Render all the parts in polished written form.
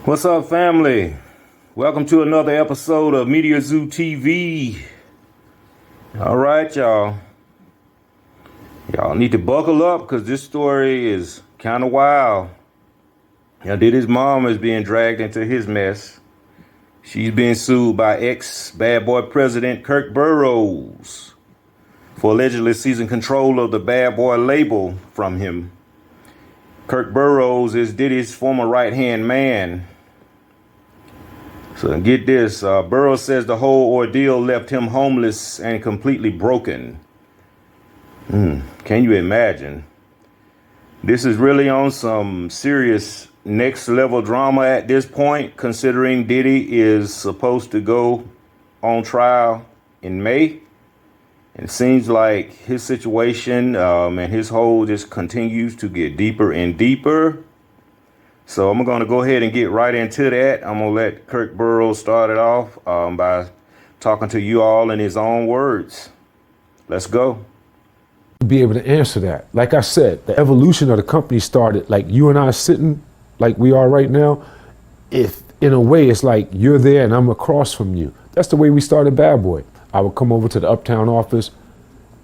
What's up, family? Welcome to another episode of mediazewtv. All right, y'all. Y'all need to buckle up because this story is kind of wild. Now, Diddy's mom is being dragged into his mess. She's being sued by ex-Bad Boy president Kirk Burrowes for allegedly seizing control of the Bad Boy label from him. Kirk Burrowes is Diddy's former right-hand man. So get this, Burrowes says the whole ordeal left him homeless and completely broken. Can you imagine? This is really on some serious next level drama at this point, considering Diddy is supposed to go on trial in May. It seems like his situation and his hole just continues to get deeper and deeper. So I'm going to go ahead and get right into that. I'm going to let Kirk Burrowes start it off by talking to you all in his own words. Let's go. Be able to answer that. Like I said, the evolution of the company started like you and I sitting like we are right now. If in a way it's like you're there and I'm across from you. That's the way we started Bad Boy. I would come over to the Uptown office,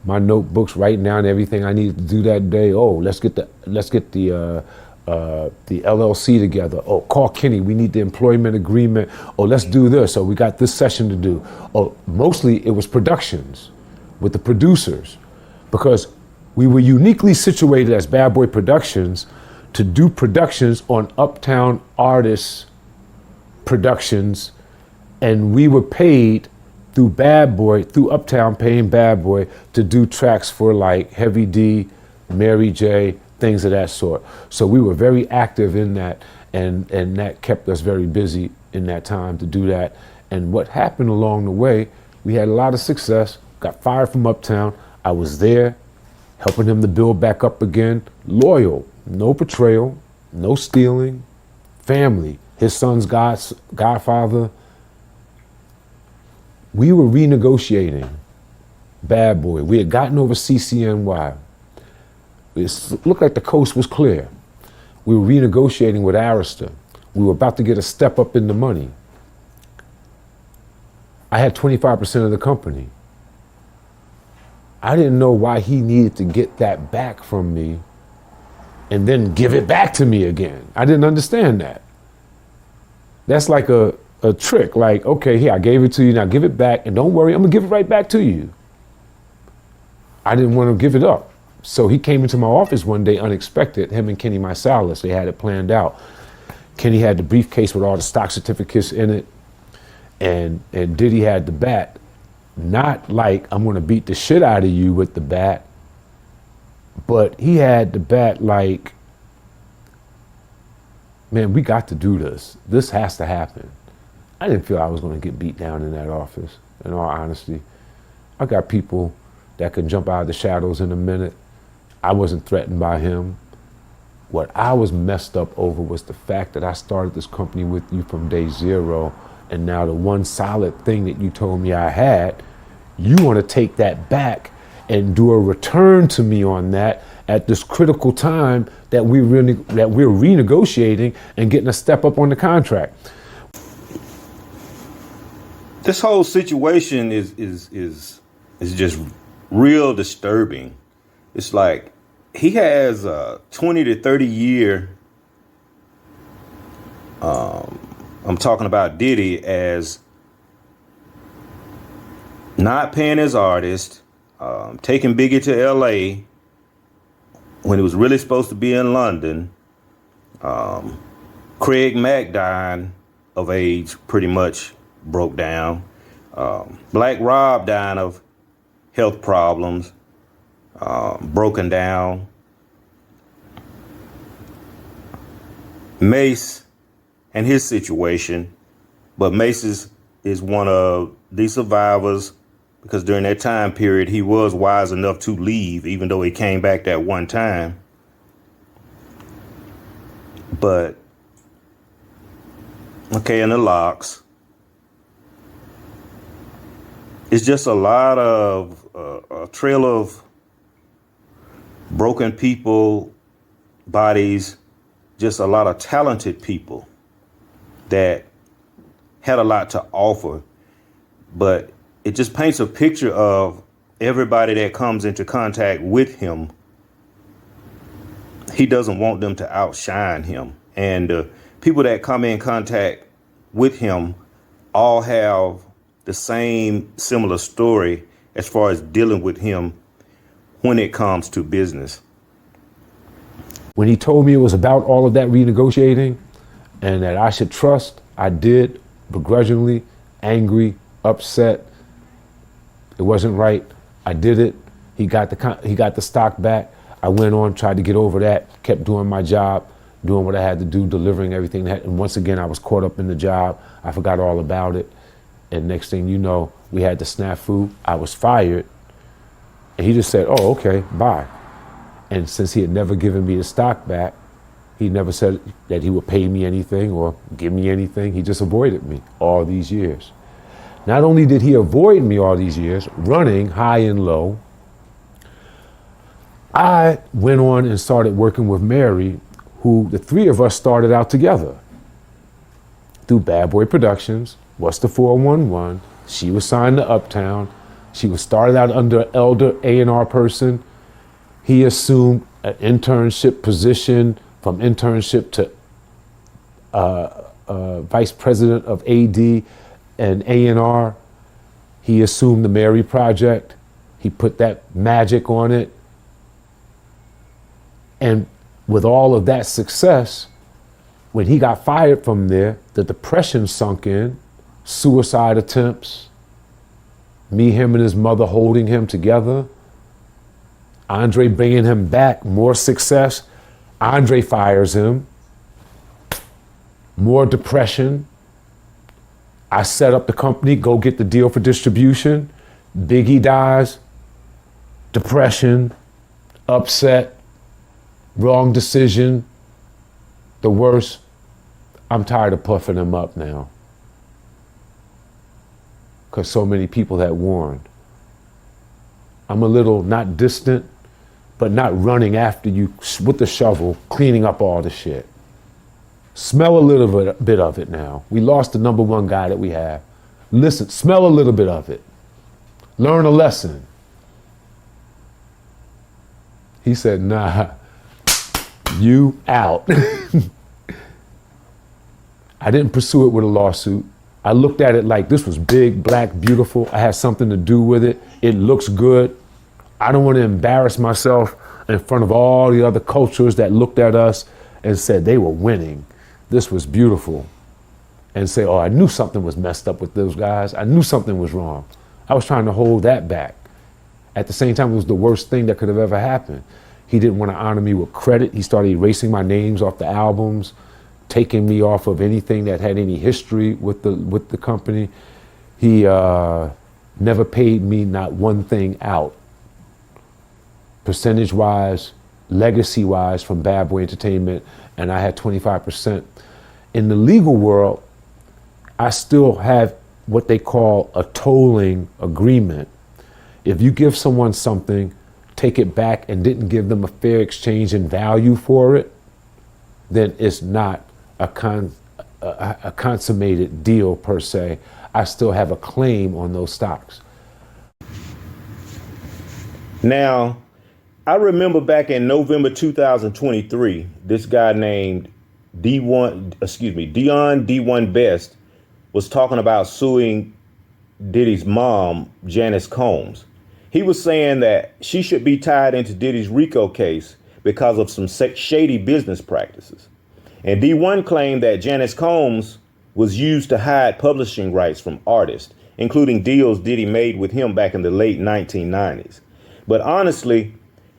my notebooks, writing down everything I needed to do that day. Oh, let's get the LLC together. Oh, call Kenny, we need the employment agreement. Oh, let's do this. Oh, we got this session to do. Oh, mostly it was productions with the producers because we were uniquely situated as Bad Boy Productions to do productions on Uptown artists productions, and we were paid through Bad Boy, through Uptown paying Bad Boy to do tracks for like Heavy D, Mary J, things of that sort. So we were very active in that, and that kept us very busy in that time to do that. And what happened along the way, we had a lot of success, got fired from Uptown. I was there helping him to build back up again, loyal, no betrayal, no stealing, family, his son's godfather. We were renegotiating Bad Boy. We had gotten over CCNY. It looked like the coast was clear. We were renegotiating with Arista. We were about to get a step up in the money. I had 25% of the company. I didn't know why he needed to get that back from me and then give it back to me again. I didn't understand that. That's like a trick, like, okay, here, I gave it to you, now give it back, and don't worry, I'm gonna give it right back to you. I didn't want to give it up. So he came into my office one day unexpected, him and Kenny Marsalis, they had it planned out. Kenny had the briefcase with all the stock certificates in it, and Diddy had the bat. Not like I'm gonna beat the shit out of you with the bat, but he had the bat like, man, we got to do this. This has to happen. I didn't feel I was gonna get beat down in that office, in all honesty. I got people that can jump out of the shadows in a minute. I wasn't threatened by him. What I was messed up over was the fact that I started this company with you from day zero, and now the one solid thing that you told me I had, you want to take that back and do a return to me on that at this critical time that we're renegotiating and getting a step up on the contract. This whole situation is just real disturbing. It's like he has a 20 to 30 year, I'm talking about Diddy, as not paying his artist, taking Biggie to LA when he was really supposed to be in London, Craig Mack dying of age, pretty much broke down, Black Rob dying of health problems, broken down, Mace and his situation, but Mace is one of the survivors because during that time period he was wise enough to leave, even though he came back that one time. But okay, and the locks. It's just a lot of a trail of broken people, bodies, just a lot of talented people that had a lot to offer, but it just paints a picture of everybody that comes into contact with him. He doesn't want them to outshine him. And people that come in contact with him all have the same similar story as far as dealing with him when it comes to business. When he told me it was about all of that renegotiating and that I should trust, I did, begrudgingly, angry, upset. It wasn't right. I did it. He got the stock back. I went on, tried to get over that, kept doing my job, doing what I had to do, delivering everything. And once again, I was caught up in the job. I forgot all about it. And next thing you know, we had the snafu. I was fired. And he just said, oh, okay, bye. And since he had never given me the stock back, he never said that he would pay me anything or give me anything. He just avoided me all these years. Not only did he avoid me all these years, running high and low, I went on and started working with Mary, who the three of us started out together through Bad Boy Productions. What's the 411? She was signed to Uptown. She was started out under an elder A&R person. He assumed an internship position, from internship to vice president of AD and A&R. He assumed the Mary Project. He put that magic on it. And with all of that success, when he got fired from there, the depression sunk in, suicide attempts, me, him, and his mother holding him together, Andre bringing him back, more success. Andre fires him, more depression. I set up the company, go get the deal for distribution. Biggie dies, depression, upset, wrong decision, the worst. I'm tired of puffing him up now, because so many people had warned. I'm a little not distant, but not running after you with the shovel, cleaning up all the shit. Smell a little bit of it now. We lost the number one guy that we have. Listen, smell a little bit of it. Learn a lesson. He said, nah, you out. I didn't pursue it with a lawsuit. I looked at it like this was big, black, beautiful. I had something to do with it. It looks good. I don't want to embarrass myself in front of all the other cultures that looked at us and said they were winning. This was beautiful. And say, oh, I knew something was messed up with those guys. I knew something was wrong. I was trying to hold that back. At the same time, it was the worst thing that could have ever happened. He didn't want to honor me with credit. He started erasing my names off the albums, taking me off of anything that had any history with the company. He never paid me not one thing out, percentage-wise, legacy-wise, from Bad Boy Entertainment, and I had 25%. In the legal world, I still have what they call a tolling agreement. If you give someone something, take it back, and didn't give them a fair exchange in value for it, then it's not a consummated deal per se. I still have a claim on those stocks. Now, I remember back in November 2023, this guy named Dion D1 Best was talking about suing Diddy's mom, Janice Combs. He was saying that she should be tied into Diddy's RICO case because of some shady business practices. And D1 claimed that Janice Combs was used to hide publishing rights from artists, including deals Diddy made with him back in the late 1990s. But honestly,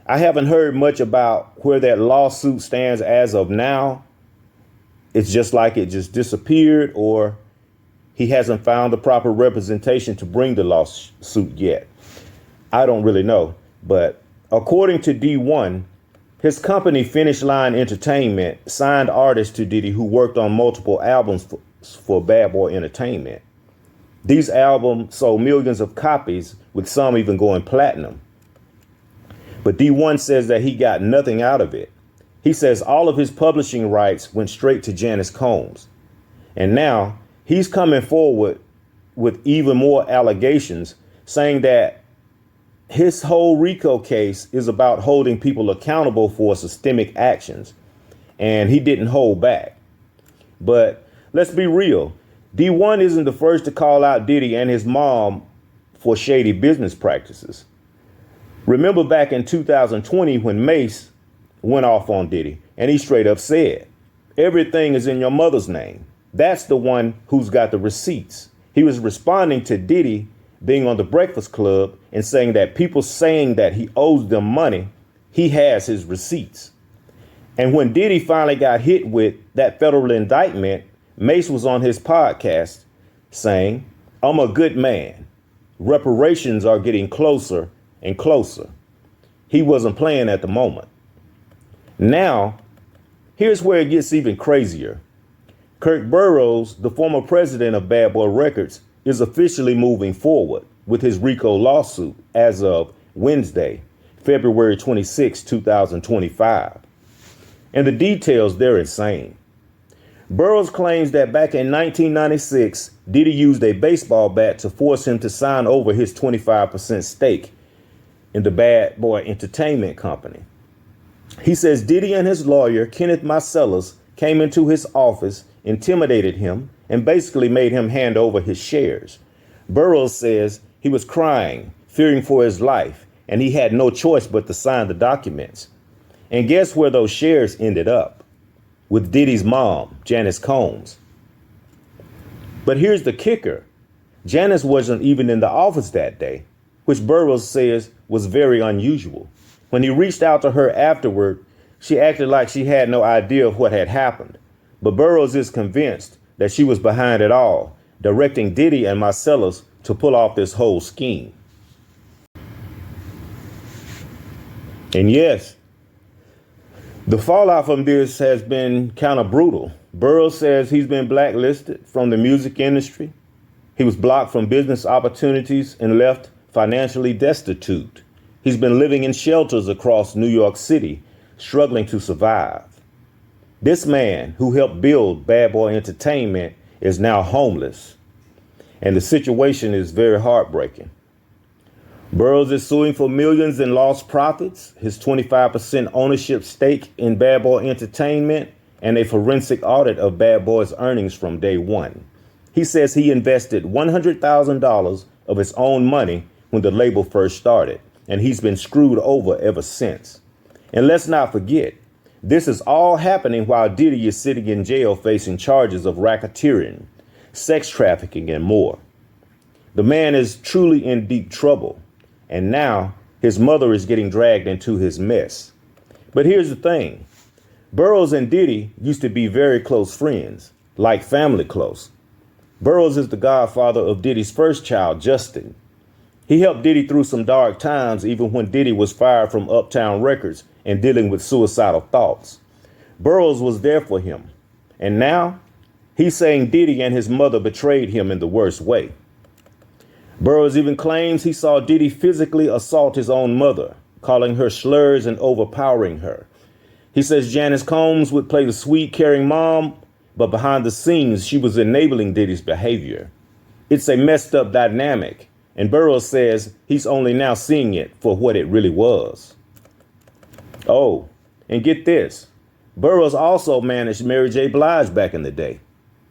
I haven't heard much about where that lawsuit stands as of now. It's just like it just disappeared, or he hasn't found the proper representation to bring the lawsuit yet. I don't really know. But according to D1, his company, Finish Line Entertainment, signed artists to Diddy who worked on multiple albums for Bad Boy Entertainment. These albums sold millions of copies, with some even going platinum. But D1 says that he got nothing out of it. He says all of his publishing rights went straight to Janice Combs. And now he's coming forward with even more allegations, saying that his whole RICO case is about holding people accountable for systemic actions. And he didn't hold back. But let's be real. D1 isn't the first to call out Diddy and his mom for shady business practices. Remember back in 2020 when Mace went off on Diddy and he straight up said, everything is in your mother's name. That's the one who's got the receipts. He was responding to Diddy being on the Breakfast Club and saying that people saying that he owes them money, he has his receipts. And when Diddy finally got hit with that federal indictment, Mace was on his podcast saying, I'm a good man. Reparations are getting closer and closer. He wasn't playing at the moment. Now, here's where it gets even crazier. Kirk Burrowes, the former president of Badboy Records, is officially moving forward with his RICO lawsuit as of Wednesday, February 26, 2025. And the details, they're insane. Burrowes claims that back in 1996, Diddy used a baseball bat to force him to sign over his 25% stake in the Badboy Entertainment Company. He says Diddy and his lawyer, Kenneth Marcellus, came into his office, intimidated him, and basically made him hand over his shares. Burrowes says he was crying, fearing for his life, and he had no choice but to sign the documents. And guess where those shares ended up? With Diddy's mom, Janice Combs. But here's the kicker. Janice wasn't even in the office that day, which Burrowes says was very unusual. When he reached out to her afterward, she acted like she had no idea of what had happened. But Burrowes is convinced that she was behind it all, directing Diddy and Marcellus to pull off this whole scheme. And yes, the fallout from this has been kind of brutal. Burrowes says he's been blacklisted from the music industry. He was blocked from business opportunities and left financially destitute. He's been living in shelters across New York City, struggling to survive. This man who helped build Badboy Entertainment is now homeless. And the situation is very heartbreaking. Burrowes is suing for millions in lost profits, his 25% ownership stake in Badboy Entertainment, and a forensic audit of Badboy's earnings from day one. He says he invested $100,000 of his own money when the label first started, and he's been screwed over ever since. And let's not forget, this is all happening while Diddy is sitting in jail facing charges of racketeering, sex trafficking, and more. The man is truly in deep trouble. And now his mother is getting dragged into his mess. But here's the thing. Burrowes and Diddy used to be very close friends, like family close. Burrowes is the godfather of Diddy's first child, Justin. He helped Diddy through some dark times, even when Diddy was fired from Uptown Records and dealing with suicidal thoughts. Burrowes was there for him. And now he's saying Diddy and his mother betrayed him in the worst way. Burrowes even claims he saw Diddy physically assault his own mother, calling her slurs and overpowering her. He says Janice Combs would play the sweet, caring mom, but behind the scenes, she was enabling Diddy's behavior. It's a messed up dynamic, and Burrowes says he's only now seeing it for what it really was. Oh, and get this. Burrowes also managed Mary Blige back in the day.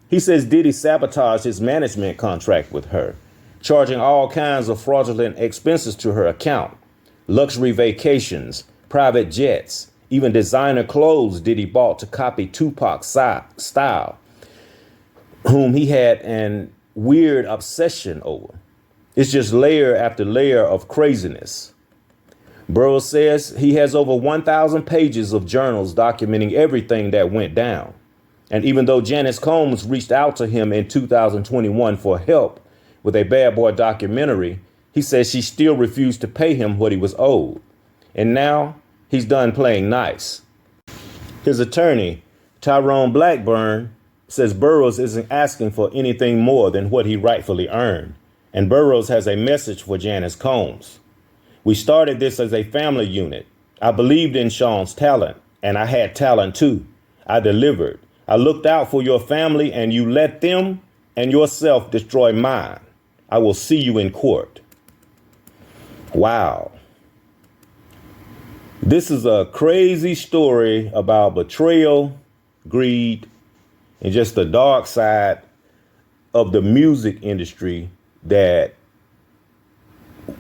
He says Diddy sabotaged his management contract with her, charging all kinds of fraudulent expenses to her account. Luxury vacations, private jets, even designer clothes Diddy bought to copy Tupac's style, whom he had an weird obsession over. It's just layer after layer of craziness. Burrowes says he has over 1,000 pages of journals documenting everything that went down. And even though Janice Combs reached out to him in 2021 for help with a Badboy documentary, he says she still refused to pay him what he was owed. And now he's done playing nice. His attorney, Tyrone Blackburn, says Burrowes isn't asking for anything more than what he rightfully earned. And Burrowes has a message for Janice Combs. We started this as a family unit. I believed in Sean's talent, and I had talent too. I delivered. I looked out for your family and you let them and yourself destroy mine. I will see you in court. Wow. This is a crazy story about betrayal, greed, and just the dark side of the music industry that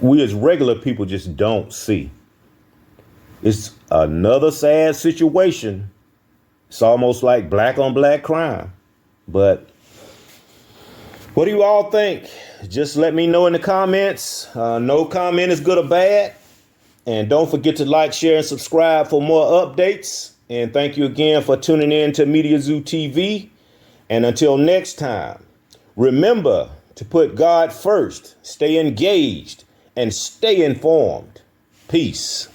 we as regular people just don't see. It's another sad situation. It's almost like black on black crime. But what do you all think? Just let me know in the comments. No comment is good or bad. And don't forget to like, share, and subscribe for more updates. And thank you again for tuning in to mediazewtv. And until next time, remember to put God first, stay engaged, and stay informed. Peace.